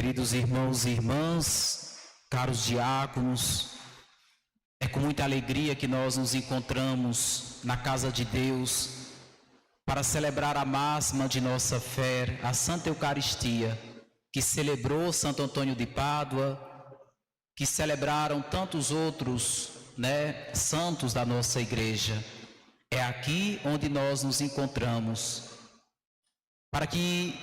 Queridos irmãos e irmãs, caros diáconos, é com muita alegria que nós nos encontramos na casa de Deus para celebrar a máxima de nossa fé, a Santa Eucaristia, que celebrou Santo Antônio de Pádua, que celebraram tantos outros, santos da nossa igreja. É aqui onde nós nos encontramos, para que,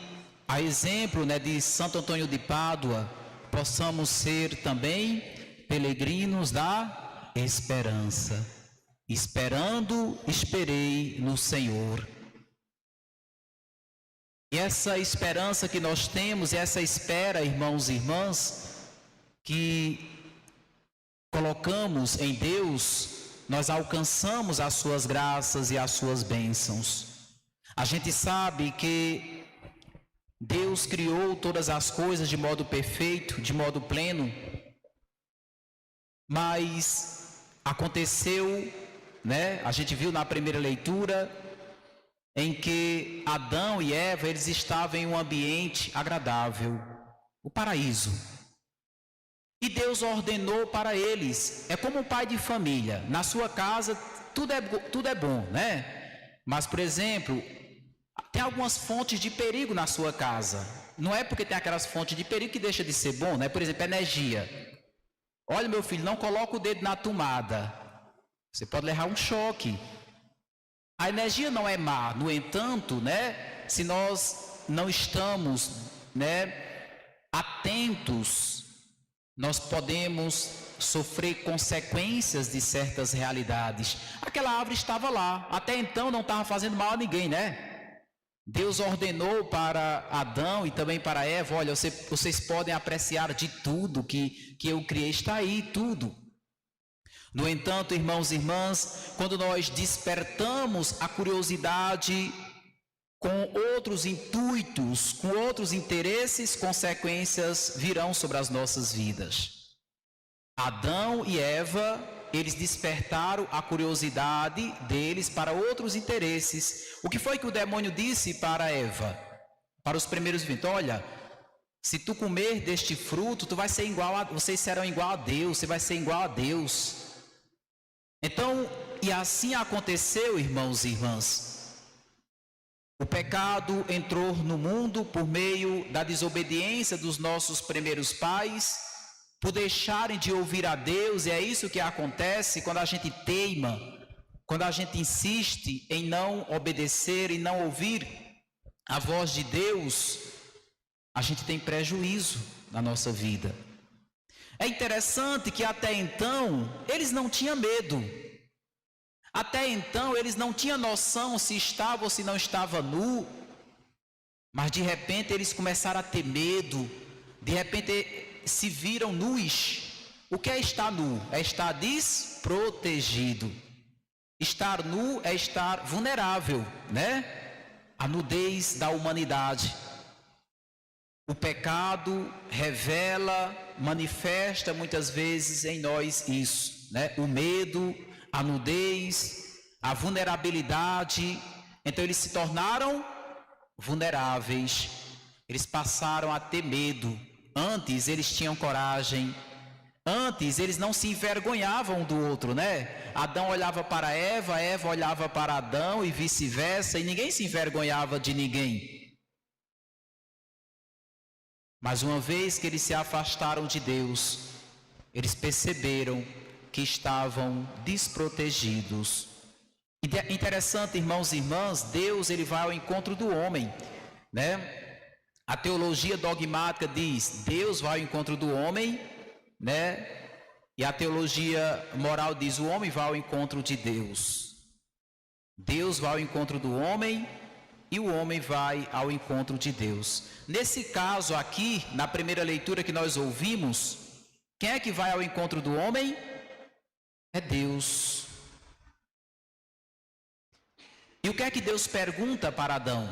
a exemplo de Santo Antônio de Pádua, possamos ser também peregrinos da esperança. Esperando, esperei no Senhor. E essa esperança que nós temos, essa espera, irmãos e irmãs, que colocamos em Deus, nós alcançamos as suas graças e as suas bênçãos. A gente sabe que Deus criou todas as coisas de modo perfeito, de modo pleno, mas aconteceu, a gente viu na primeira leitura, em que Adão e Eva, eles estavam em um ambiente agradável, o paraíso. E Deus ordenou para eles, é como um pai de família, na sua casa tudo é bom, Mas, por exemplo, tem algumas fontes de perigo na sua casa. Não é porque tem aquelas fontes de perigo que deixa de ser bom, Por exemplo, energia. Olha, meu filho, não coloca o dedo na tomada. Você pode levar um choque. A energia não é má, no entanto, se nós não estamos, atentos, nós podemos sofrer consequências de certas realidades. Aquela árvore estava lá, até então não estava fazendo mal a ninguém, Deus ordenou para Adão e também para Eva, olha, vocês podem apreciar de tudo que eu criei, está aí tudo. No entanto, irmãos e irmãs, quando nós despertamos a curiosidade com outros intuitos, com outros interesses, consequências virão sobre as nossas vidas. Adão e Eva, eles despertaram a curiosidade deles para outros interesses. O que foi que o demônio disse para Eva? Para os primeiros viventes, olha, se tu comer deste fruto, vocês serão igual a Deus, você vai ser igual a Deus. Então, e assim aconteceu, irmãos e irmãs. O pecado entrou no mundo por meio da desobediência dos nossos primeiros pais, por deixarem de ouvir a Deus, e é isso que acontece quando a gente teima, quando a gente insiste em não obedecer e não ouvir a voz de Deus, a gente tem prejuízo na nossa vida. É interessante que até então eles não tinham medo. Até então eles não tinham noção se estava ou se não estava nu. Mas de repente eles começaram a ter medo. De repente se viram nus. O que é estar nu? É estar desprotegido. Estar nu é estar vulnerável, A nudez da humanidade. O pecado revela, manifesta muitas vezes em nós isso, O medo, a nudez, a vulnerabilidade. Então eles se tornaram vulneráveis. Eles passaram a ter medo. Antes eles tinham coragem. Antes eles não se envergonhavam um do outro, Adão olhava para Eva, Eva olhava para Adão e vice-versa, e ninguém se envergonhava de ninguém. Mas uma vez que eles se afastaram de Deus, eles perceberam que estavam desprotegidos. Interessante, irmãos e irmãs, Deus ele vai ao encontro do homem, A teologia dogmática diz, Deus vai ao encontro do homem, E a teologia moral diz, o homem vai ao encontro de Deus. Deus vai ao encontro do homem e o homem vai ao encontro de Deus. Nesse caso aqui, na primeira leitura que nós ouvimos, quem é que vai ao encontro do homem? É Deus. E o que é que Deus pergunta para Adão?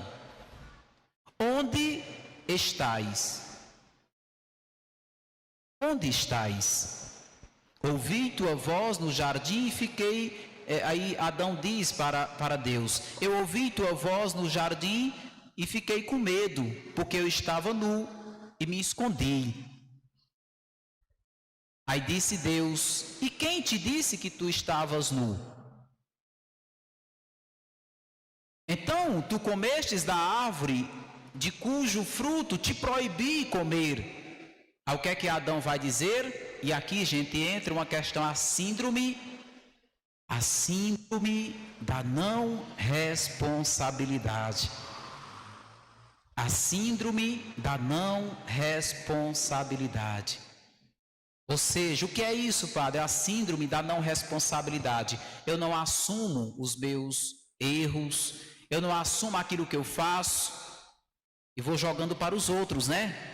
Onde estais? Onde estais? Ouvi tua voz no jardim e fiquei... Aí Adão diz para Deus, eu ouvi tua voz no jardim e fiquei com medo, porque eu estava nu e me escondi. Aí disse Deus: e quem te disse que tu estavas nu? Então tu comestes da árvore de cujo fruto te proibi comer. Aí o que é que Adão vai dizer? E aqui, gente, entra uma questão, a síndrome da não responsabilidade. A síndrome da não responsabilidade. Ou seja, o que é isso, padre? A síndrome da não responsabilidade. Eu não assumo os meus erros, eu não assumo aquilo que eu faço e vou jogando para os outros, né?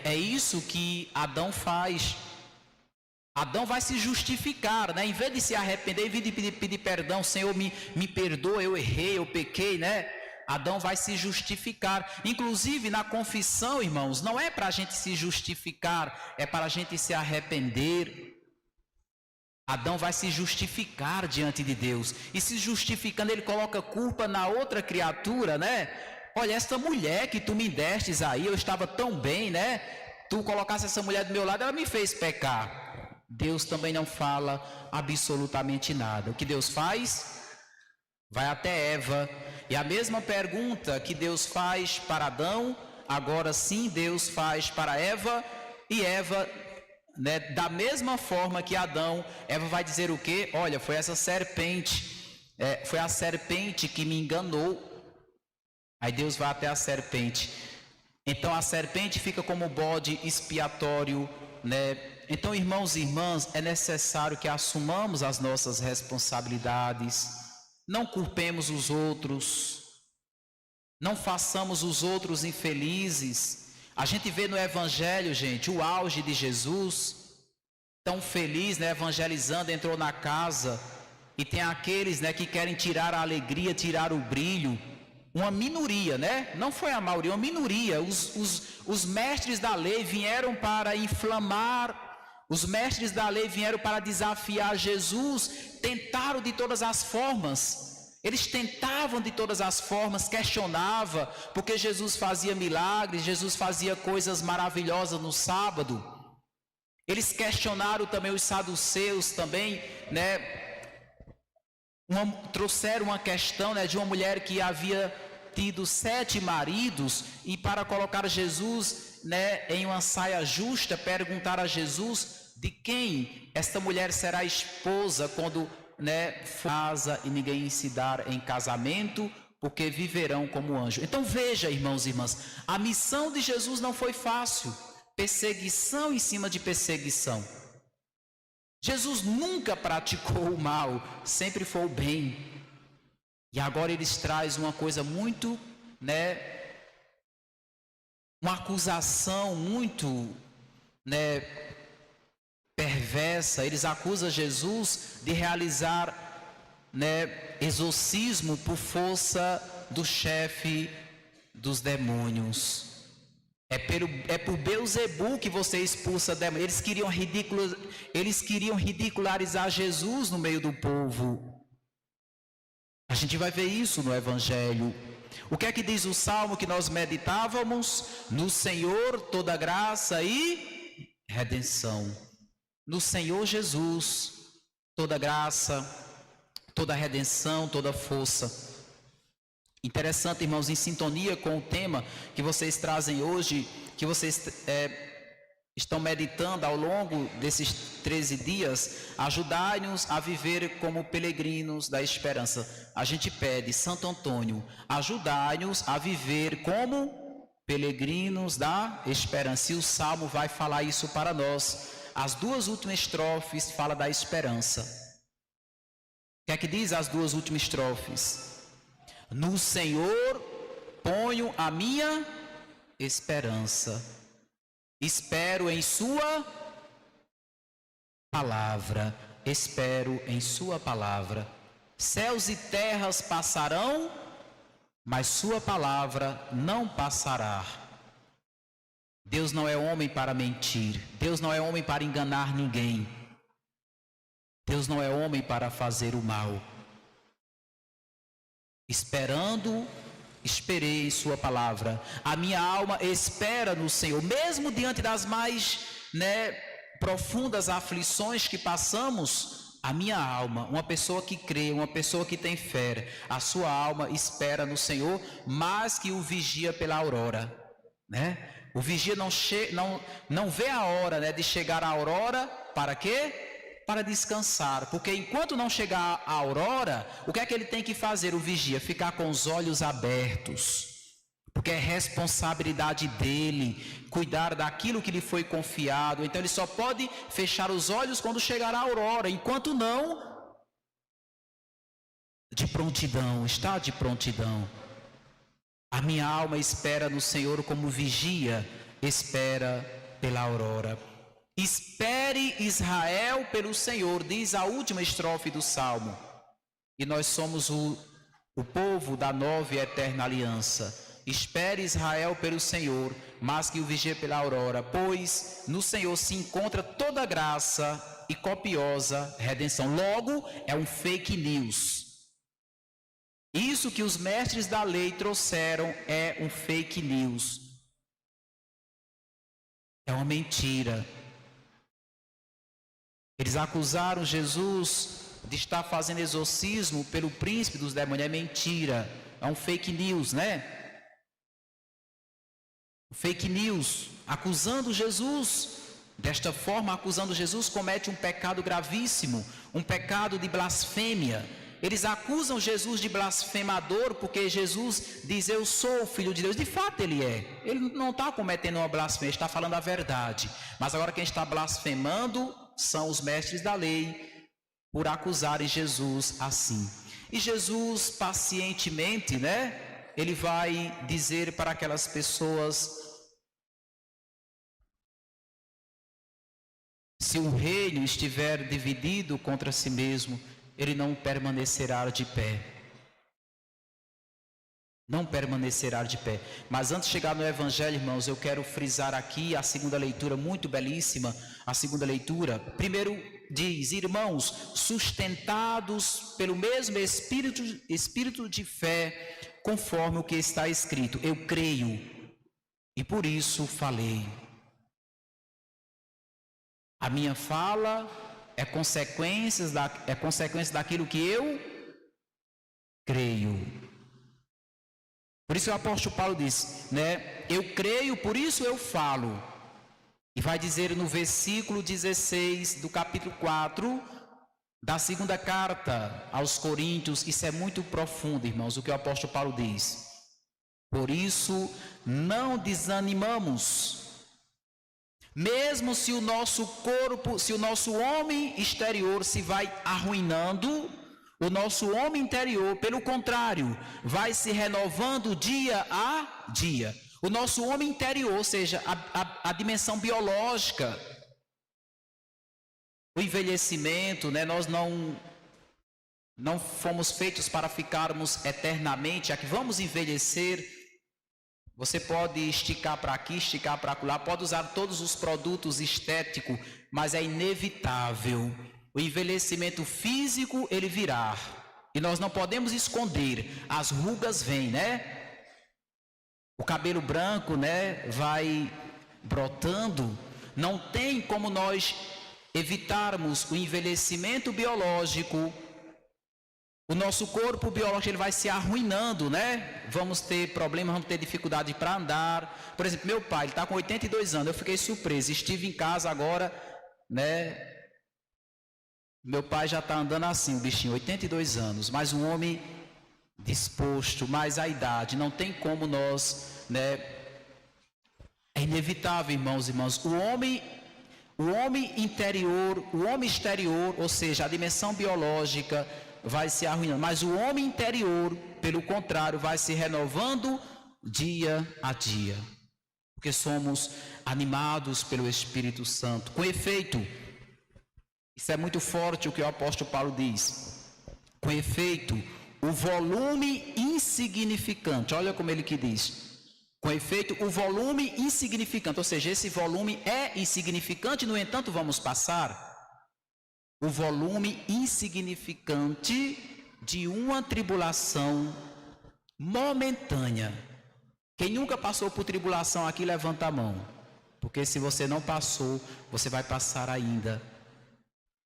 É isso que Adão faz. Adão vai se justificar, né? Em vez de se arrepender, em vez de pedir perdão, Senhor, me perdoa, eu errei, eu pequei, né? Adão vai se justificar. Inclusive na confissão, irmãos, não é para a gente se justificar, é para a gente se arrepender. Adão vai se justificar diante de Deus. E se justificando, ele coloca culpa na outra criatura, né? Olha, esta mulher que tu me destes aí, eu estava tão bem, né? Tu colocasse essa mulher do meu lado, ela me fez pecar. Deus também não fala absolutamente nada. O que Deus faz? Vai até Eva. E a mesma pergunta que Deus faz para Adão, agora sim Deus faz para Eva. E Eva, né, da mesma forma que Adão, Eva vai dizer o quê? Olha, foi essa serpente, foi a serpente que me enganou. Aí Deus vai até a serpente. Então a serpente fica como bode expiatório, né? Então, irmãos e irmãs, é necessário que assumamos as nossas responsabilidades, não culpemos os outros, não façamos os outros infelizes. A gente vê no Evangelho, gente, o auge de Jesus, tão feliz, né, evangelizando, entrou na casa, e tem aqueles, né, que querem tirar a alegria, tirar o brilho. Uma minoria, né? Não foi a maioria, uma minoria. Os mestres da lei vieram para inflamar, os mestres da lei vieram para desafiar Jesus, tentaram de todas as formas. Eles tentavam de todas as formas, questionavam, porque Jesus fazia milagres, Jesus fazia coisas maravilhosas no sábado. Eles questionaram também os saduceus também, né? Trouxeram uma questão, né, de uma mulher que havia tido 7 maridos, e para colocar Jesus, né, em uma saia justa, perguntar a Jesus de quem esta mulher será esposa quando, né, casa e ninguém se dar em casamento, porque viverão como anjo. Então veja, irmãos e irmãs, a missão de Jesus não foi fácil, perseguição em cima de perseguição. Jesus nunca praticou o mal, sempre foi o bem. E agora eles trazem uma coisa muito, né, uma acusação muito, né, perversa. Eles acusam Jesus de realizar, né, exorcismo por força do chefe dos demônios. É por Beelzebu que você expulsa demônios. Eles queriam ridicularizar Jesus no meio do povo. A gente vai ver isso no Evangelho. O que é que diz o Salmo que nós meditávamos? No Senhor toda graça e redenção. No Senhor Jesus toda graça, toda redenção, toda força. Interessante, irmãos, em sintonia com o tema que vocês trazem hoje, que vocês estão meditando ao longo desses 13 dias, ajudai-nos a viver como peregrinos da esperança. A gente pede, Santo Antônio, ajudai-nos a viver como peregrinos da esperança. E o Salmo vai falar isso para nós. As 2 últimas estrofes falam da esperança. O que é que diz as 2 últimas estrofes? No Senhor ponho a minha esperança. Espero em sua palavra. Espero em sua palavra. Céus e terras passarão, mas sua palavra não passará. Deus não é homem para mentir. Deus não é homem para enganar ninguém. Deus não é homem para fazer o mal. Esperando esperei em sua palavra. A minha alma espera no Senhor, mesmo diante das mais, profundas aflições que passamos. A minha alma, uma pessoa que crê, uma pessoa que tem fé, a sua alma espera no Senhor, mais que o vigia pela aurora, O vigia não vê a hora, de chegar a aurora, para quê? Para descansar, porque enquanto não chegar a aurora, o que é que ele tem que fazer, o vigia? Ficar com os olhos abertos, porque é responsabilidade dele, cuidar daquilo que lhe foi confiado. Então ele só pode fechar os olhos quando chegar a aurora, enquanto não, de prontidão, está de prontidão. A minha alma espera no Senhor como vigia espera pela aurora. Espere Israel pelo Senhor, diz a última estrofe do Salmo. E nós somos o povo da nova e eterna aliança. Espere Israel pelo Senhor, mas que o vigie pela aurora, pois no Senhor se encontra toda graça e copiosa redenção. Logo, é um fake news. Isso que os mestres da lei trouxeram é um fake news. É uma mentira. Eles acusaram Jesus de estar fazendo exorcismo pelo príncipe dos demônios. É mentira. É um fake news, Fake news. Acusando Jesus. Desta forma, acusando Jesus, comete um pecado gravíssimo. Um pecado de blasfêmia. Eles acusam Jesus de blasfemador porque Jesus diz: eu sou o Filho de Deus. De fato ele é. Ele não está cometendo uma blasfêmia, está falando a verdade. Mas agora quem está blasfemando são os mestres da lei, por acusarem Jesus assim. E Jesus pacientemente, ele vai dizer para aquelas pessoas: se um reino estiver dividido contra si mesmo, ele não permanecerá de pé. Não permanecerá de pé. Mas antes de chegar no Evangelho, irmãos, eu quero frisar aqui a segunda leitura, muito belíssima. A segunda leitura, primeiro diz: irmãos, sustentados pelo mesmo espírito de fé, conforme o que está escrito, eu creio e por isso falei. A minha fala é consequência daquilo que eu creio. Por isso o apóstolo Paulo diz, eu creio, por isso eu falo. E vai dizer no versículo 16 do capítulo 4 da segunda carta aos Coríntios. Isso é muito profundo, irmãos, o que o apóstolo Paulo diz. Por isso não desanimamos, mesmo se o nosso corpo, se o nosso homem exterior se vai arruinando, o nosso homem interior, pelo contrário, vai se renovando dia a dia. O nosso homem interior, ou seja, a dimensão biológica, o envelhecimento, nós não fomos feitos para ficarmos eternamente aqui. Vamos envelhecer. Você pode esticar para aqui, esticar para lá, pode usar todos os produtos estéticos, mas é inevitável. O envelhecimento físico, ele virá. E nós não podemos esconder. As rugas vêm, O cabelo branco, vai brotando. Não tem como nós evitarmos o envelhecimento biológico. O nosso corpo biológico, ele vai se arruinando, Vamos ter problemas, vamos ter dificuldade para andar. Por exemplo, meu pai, ele está com 82 anos. Eu fiquei surpreso. Estive em casa agora, Meu pai já está andando assim, o bichinho, 82 anos. Mas um homem disposto, mas a idade, não tem como nós, É inevitável, irmãos e irmãs. O homem interior, o homem exterior, ou seja, a dimensão biológica, vai se arruinando, mas o homem interior, pelo contrário, vai se renovando dia a dia, porque somos animados pelo Espírito Santo. Com efeito, isso é muito forte o que o apóstolo Paulo diz. Com efeito, o volume insignificante, olha como ele que diz. Com efeito, o volume insignificante, ou seja, esse volume é insignificante, no entanto, vamos passar. O volume insignificante de uma tribulação momentânea. Quem nunca passou por tribulação aqui, levanta a mão. Porque se você não passou, você vai passar ainda.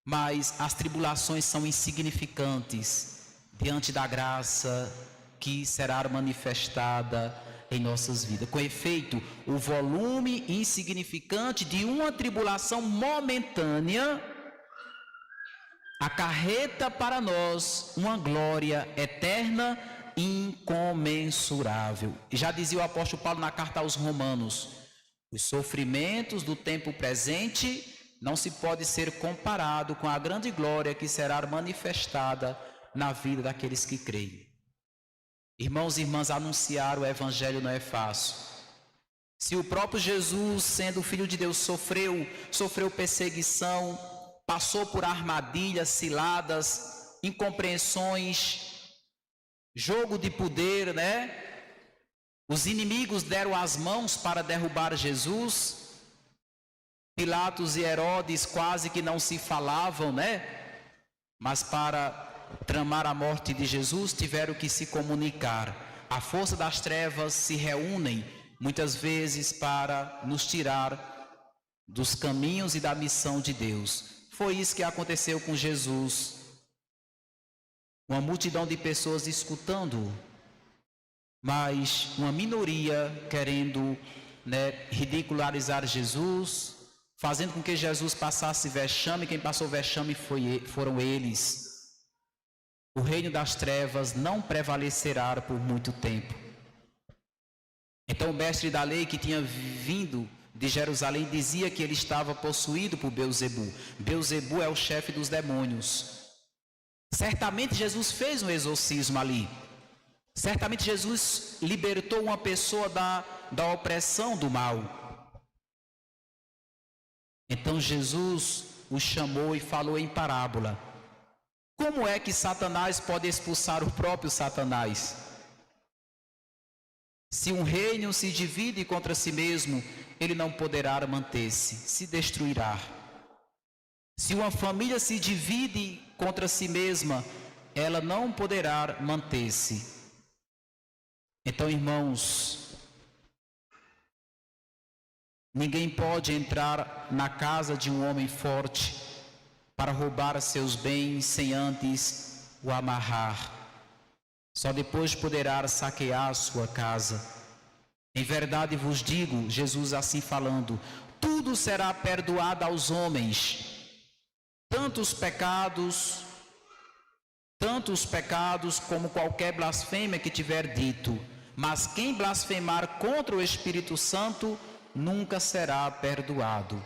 Mas as tribulações são insignificantes diante da graça que será manifestada em nossas vidas. Com efeito, o volume insignificante de uma tribulação momentânea acarreta para nós uma glória eterna incomensurável. E já dizia o apóstolo Paulo na carta aos Romanos: os sofrimentos do tempo presente não se pode ser comparado com a grande glória que será manifestada na vida daqueles que creem. Irmãos e irmãs, anunciar o evangelho não é fácil. Se o próprio Jesus, sendo o Filho de Deus, sofreu perseguição, passou por armadilhas, ciladas, incompreensões, jogo de poder, né? Os inimigos deram as mãos para derrubar Jesus. Pilatos e Herodes quase que não se falavam, né? Mas para tramar a morte de Jesus, tiveram que se comunicar. A força das trevas se reúnem muitas vezes para nos tirar dos caminhos e da missão de Deus. Foi isso que aconteceu com Jesus. Uma multidão de pessoas escutando, mas uma minoria querendo, né, ridicularizar Jesus, fazendo com que Jesus passasse vexame. Quem passou vexame foram eles. O reino das trevas não prevalecerá por muito tempo. Então o mestre da lei, que tinha vindo de Jerusalém, dizia que ele estava possuído por Belzebu. Belzebu é o chefe dos demônios. Certamente Jesus fez um exorcismo ali. Certamente Jesus libertou uma pessoa da opressão do mal. Então Jesus o chamou e falou em parábola. Como é que Satanás pode expulsar o próprio Satanás? Se um reino se divide contra si mesmo, ele não poderá manter-se, se destruirá. Se uma família se divide contra si mesma, ela não poderá manter-se. Então, irmãos, ninguém pode entrar na casa de um homem forte para roubar seus bens sem antes o amarrar. Só depois poderá saquear a sua casa. Em verdade vos digo, Jesus assim falando, tudo será perdoado aos homens, tanto os pecados como qualquer blasfêmia que tiver dito. Mas quem blasfemar contra o Espírito Santo nunca será perdoado.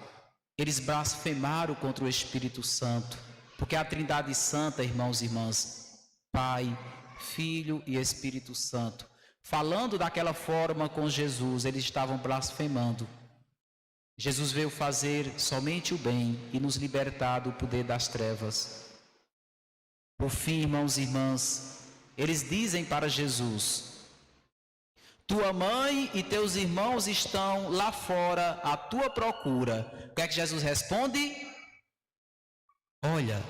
Eles blasfemaram contra o Espírito Santo, porque a Trindade Santa, irmãos e irmãs, Pai, Filho e Espírito Santo, falando daquela forma com Jesus, eles estavam blasfemando. Jesus veio fazer somente o bem e nos libertar do poder das trevas. Por fim, irmãos e irmãs, eles dizem para Jesus: tua mãe e teus irmãos estão lá fora à tua procura. O que é que Jesus responde? Olha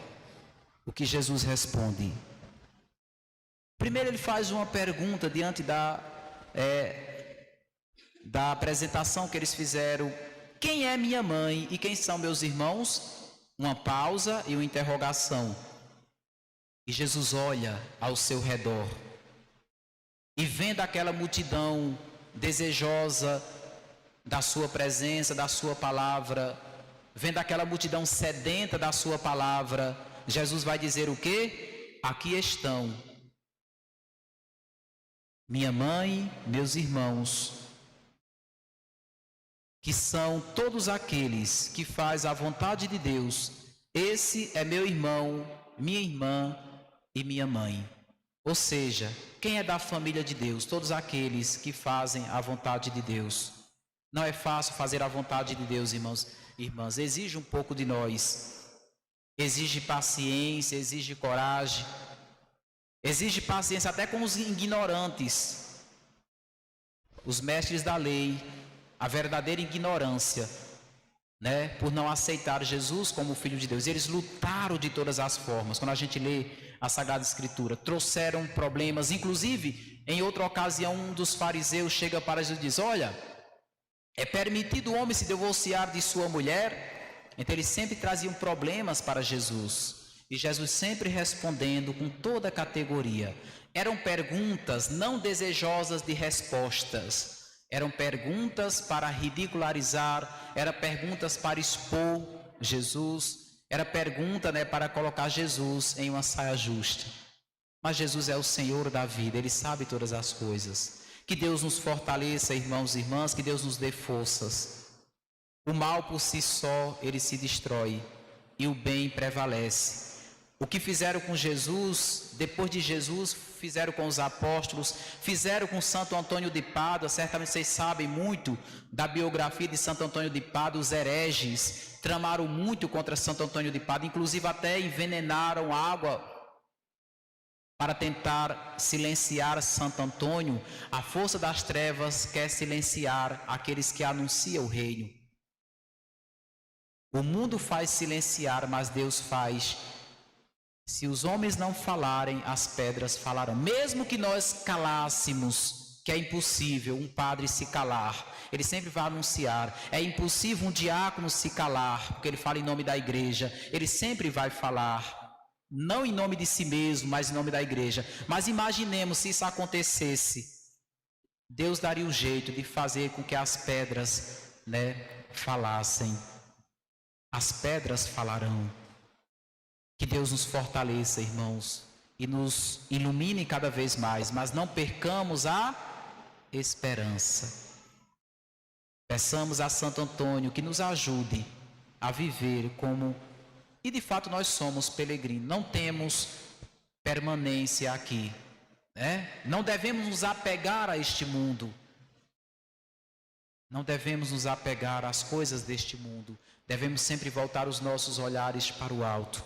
o que Jesus responde. Primeiro ele faz uma pergunta diante da apresentação que eles fizeram. Quem é minha mãe e quem são meus irmãos? Uma pausa e uma interrogação. E Jesus olha ao seu redor e vendo aquela multidão desejosa da sua presença, da sua palavra, vendo aquela multidão sedenta da sua palavra, Jesus vai dizer o quê? Aqui estão minha mãe, meus irmãos, que são todos aqueles que fazem a vontade de Deus. Esse é meu irmão, minha irmã e minha mãe. Ou seja, quem é da família de Deus? Todos aqueles que fazem a vontade de Deus. Não é fácil fazer a vontade de Deus, irmãos e irmãs. Exige um pouco de nós. Exige paciência, exige coragem. Exige paciência até com os ignorantes. Os mestres da lei, a verdadeira ignorância, né, por não aceitar Jesus como Filho de Deus. Eles lutaram de todas as formas. Quando a gente lê a Sagrada Escritura, trouxeram problemas, inclusive Em outra ocasião, um dos fariseus chega para Jesus e diz: olha, é permitido o homem se divorciar de sua mulher? Então eles sempre traziam problemas para Jesus. E Jesus sempre respondendo com toda a categoria. Eram perguntas não desejosas de respostas. Eram perguntas para ridicularizar, eram perguntas para expor Jesus, era pergunta, para colocar Jesus em uma saia justa. Mas Jesus é o Senhor da vida, Ele sabe todas as coisas. Que Deus nos fortaleça, irmãos e irmãs, que Deus nos dê forças. O mal por si só, ele se destrói e o bem prevalece. O que fizeram com Jesus, depois de Jesus, fizeram com os apóstolos, fizeram com Santo Antônio de Pádua. Certamente vocês sabem muito da biografia de Santo Antônio de Pádua. Os hereges tramaram muito contra Santo Antônio de Pádua, inclusive até envenenaram água para tentar silenciar Santo Antônio. A força das trevas quer silenciar aqueles que anunciam o reino. O mundo faz silenciar, mas Deus faz. Se os homens não falarem, as pedras falarão. Mesmo que nós calássemos, que é impossível um padre se calar, ele sempre vai anunciar. É impossível um diácono se calar, porque ele fala em nome da igreja. Ele sempre vai falar, não em nome de si mesmo, mas em nome da igreja. Mas imaginemos se isso acontecesse. Deus daria um jeito de fazer com que as pedras, falassem. As pedras falarão. Que Deus nos fortaleça, irmãos, e nos ilumine cada vez mais, mas não percamos a esperança. Peçamos a Santo Antônio que nos ajude a viver como... E de fato nós somos peregrinos, não temos permanência aqui, Não devemos nos apegar a este mundo. Não devemos nos apegar às coisas deste mundo. Devemos sempre voltar os nossos olhares para o alto.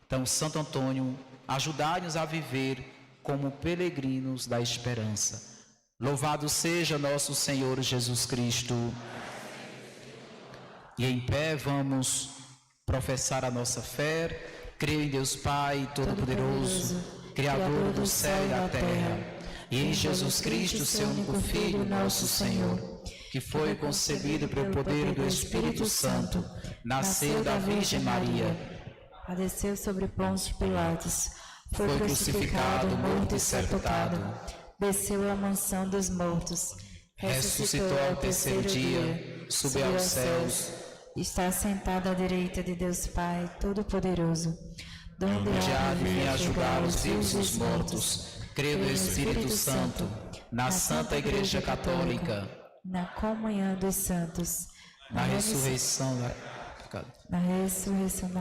Então, Santo Antônio, ajudai-nos a viver como peregrinos da esperança. Louvado seja nosso Senhor Jesus Cristo. E em pé vamos professar a nossa fé. Creio em Deus Pai Todo-Poderoso, Criador do céu e da terra, e em Jesus Cristo, seu único Filho, nosso Senhor, que foi concebido pelo poder do Espírito Santo, nasceu da Virgem Maria, padeceu sobre Pôncio Pilatos, foi crucificado, morto e sepultado, desceu à mansão dos mortos, ressuscitou ao terceiro dia, subiu aos céus, está sentado à direita de Deus Pai Todo-Poderoso, donde há de vir ajudar os vivos e os mortos. Creio no Espírito Santo, na Santa Igreja Católica, na comunhão dos santos, na ressurreição da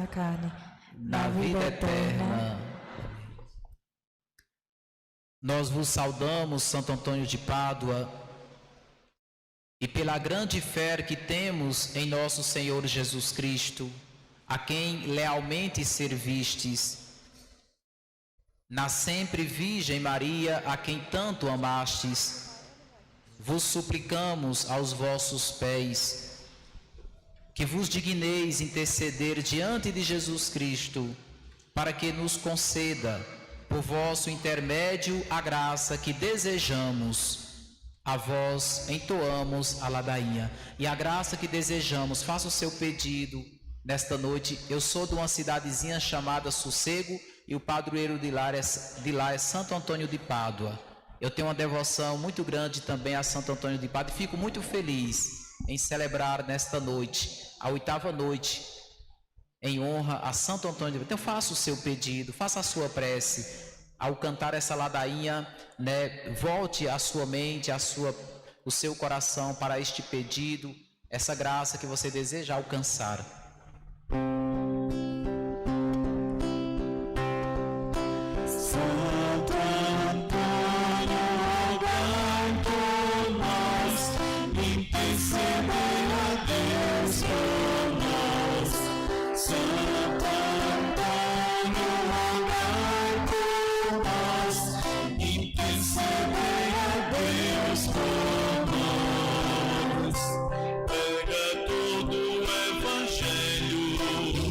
carne, na vida eterna. Nós vos saudamos, Santo Antônio de Pádua, e pela grande fé que temos em nosso Senhor Jesus Cristo, a quem lealmente servistes, na sempre Virgem Maria, a quem tanto amastes, vos suplicamos aos vossos pés, que vos digneis interceder diante de Jesus Cristo, para que nos conceda, por vosso intermédio, a graça que desejamos. A vós entoamos a ladainha. E a graça que desejamos, faça o seu pedido nesta noite. Eu sou de uma cidadezinha chamada Sossego, e o padroeiro de lá é Santo Antônio de Pádua. Eu tenho uma devoção muito grande também a Santo Antônio de Pádua, e fico muito feliz em celebrar nesta noite, a 8ª noite, em honra a Santo Antônio de Pádua. Então faça o seu pedido, faça a sua prece. Ao cantar essa ladainha, volte a sua mente, o seu coração para este pedido, essa graça que você deseja alcançar. Prega todo o evangelho.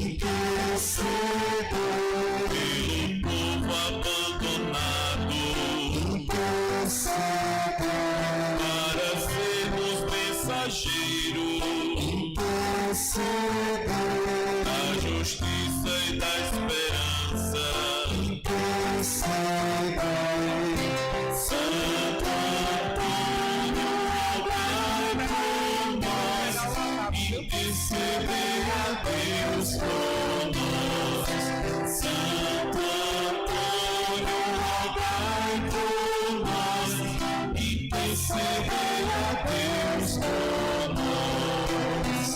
intercedei a Deus por nós.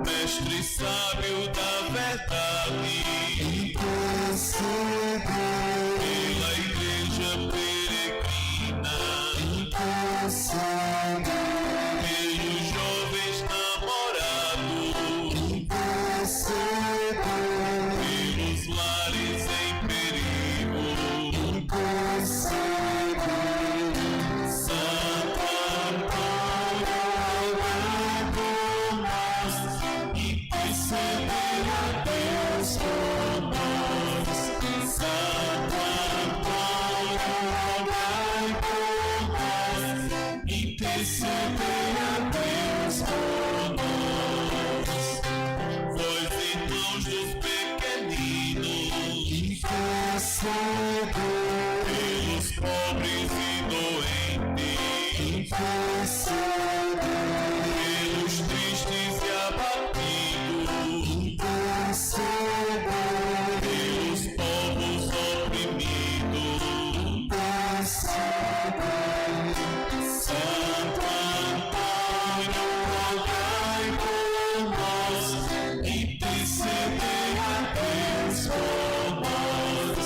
Mestre sábio da verdade, intercedei pela igreja peregrina, intercedei pelos jovens namorados, intercedei pelos lares em perigo, intercedei. Santo Antônio, rogai por nós, intercedei a Deus por nós. Santo Antônio, rogai por nós, intercedei a Deus por nós. Vós, irmãos dos pequeninos, intercedei pelos pobres e doentes, intercedei pelos tristes e abatidos, intercedei pelos povos oprimidos, intercedei. Santo Antônio, rogai por nós, intercedei a Deus por nós.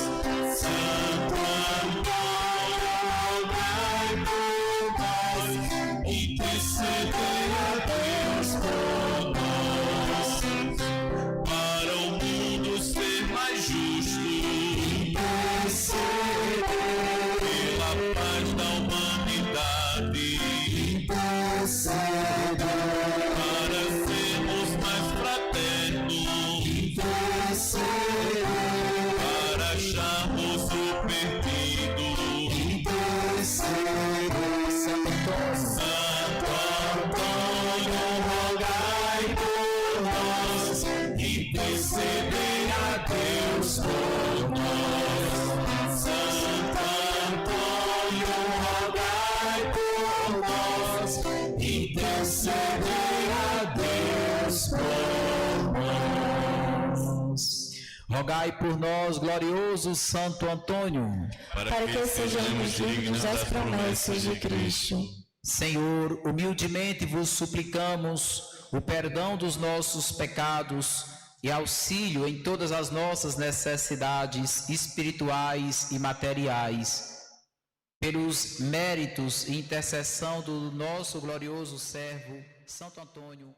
Santo Antônio, rogai por nós, intercedei a Deus por nós. Para o mundo ser mais justo, intercedei pela paz da humanidade, intercedei para sermos mais fraternos, intercedei para acharmos o perdido, intercedei. Santo Antônio, rogai por nós, intercedei a Deus por nós. Santo Antônio, rogai por nós, intercedei a Deus por nós. Rogai por nós, glorioso Santo Antônio. para que sejamos dignos das promessas de Cristo. Senhor, humildemente vos suplicamos o perdão dos nossos pecados e auxílio em todas as nossas necessidades espirituais e materiais. Pelos méritos e intercessão do nosso glorioso servo, Santo Antônio.